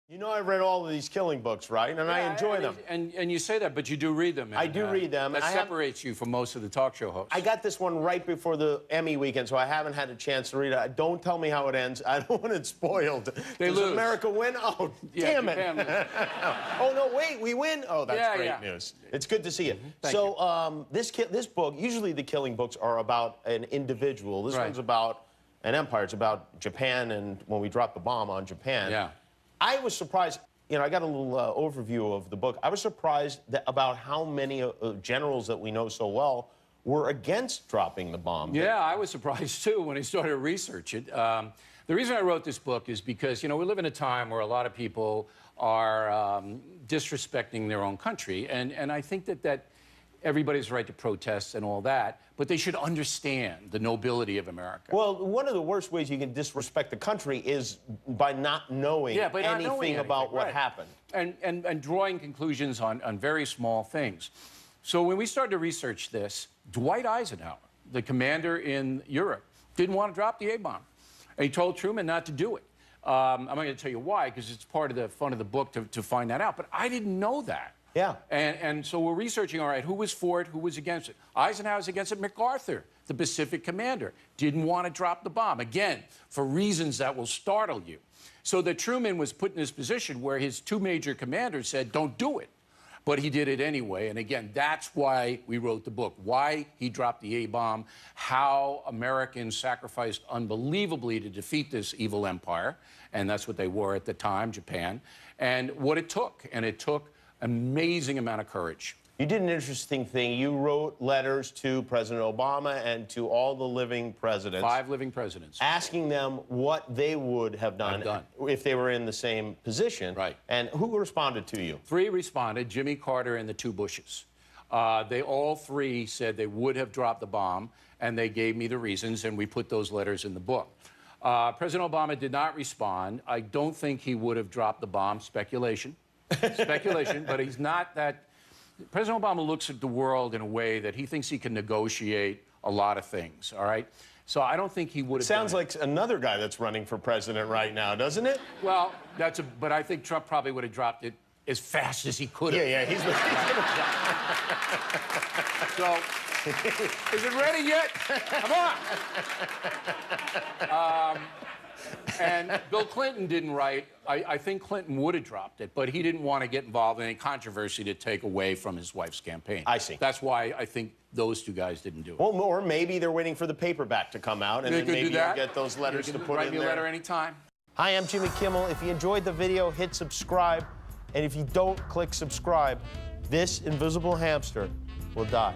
You know, I read all of these killing books, right? And I enjoy them. And you say that, but you do read them. I do read them. That separates you from most of the talk show hosts. I got this one right before the Emmy weekend, so I haven't had a chance to read it. Don't tell me how it ends. I don't want it spoiled. They Does lose. America win? Oh, Yeah, damn it. Oh, no, wait, we win? Oh, that's great news. It's good to see you. Thank you. This book, usually the killing books are about an individual. This one's about an empire. It's about Japan and when we dropped the bomb on Japan. Yeah. I was surprised. You know, I got a little overview of the book. I was surprised about how many generals that we know so well were against dropping the bomb. Yeah, I was surprised, too, when I started to research it. The reason I wrote this book is because, you know, we live in a time where a lot of people are disrespecting their own country. And I think that everybody's right to protest and all that, but they should understand the nobility of America. Well, one of the worst ways you can disrespect the country is by not knowing anything about what happened. And drawing conclusions on very small things. So when we started to research this, Dwight Eisenhower, the commander in Europe, didn't want to drop the A-bomb. And he told Truman not to do it. I'm not going to tell you why, because it's part of the fun of the book to find that out. But I didn't know that. Yeah. And so we're researching, all right, who was for it, who was against it. Eisenhower's against it. MacArthur, the Pacific commander, didn't want to drop the bomb, again, for reasons that will startle you. So that Truman was put in this position where his two major commanders said, don't do it. But he did it anyway. And again, that's why we wrote the book, why he dropped the A-bomb, how Americans sacrificed unbelievably to defeat this evil empire. And that's what they were at the time, Japan. And what it took. And it took amazing amount of courage. You did an interesting thing. You wrote letters to President Obama and to all the living presidents. 5 living presidents. Asking them what they would have done if they were in the same position. Right. And who responded to you? 3 responded, Jimmy Carter and the 2 Bushes. They all 3 said they would have dropped the bomb, and they gave me the reasons, and we put those letters in the book. President Obama did not respond. I don't think he would have dropped the bomb. Speculation. Speculation, but he's not that. President Obama looks at the world in a way that he thinks he can negotiate a lot of things, all right? So I don't think he would have Sounds like another guy that's running for president right now, doesn't it? Well, but I think Trump probably would have dropped it as fast as he could have. Yeah, he's So, is it ready yet? Come on! And Bill Clinton didn't write. I think Clinton would have dropped it, but he didn't want to get involved in any controversy to take away from his wife's campaign. I see. That's why I think those 2 guys didn't do it. Well, or maybe they're waiting for the paperback to come out, and then maybe you'll get those letters to put in there. Write me a letter anytime. Hi, I'm Jimmy Kimmel. If you enjoyed the video, hit subscribe. And if you don't click subscribe, this invisible hamster will die.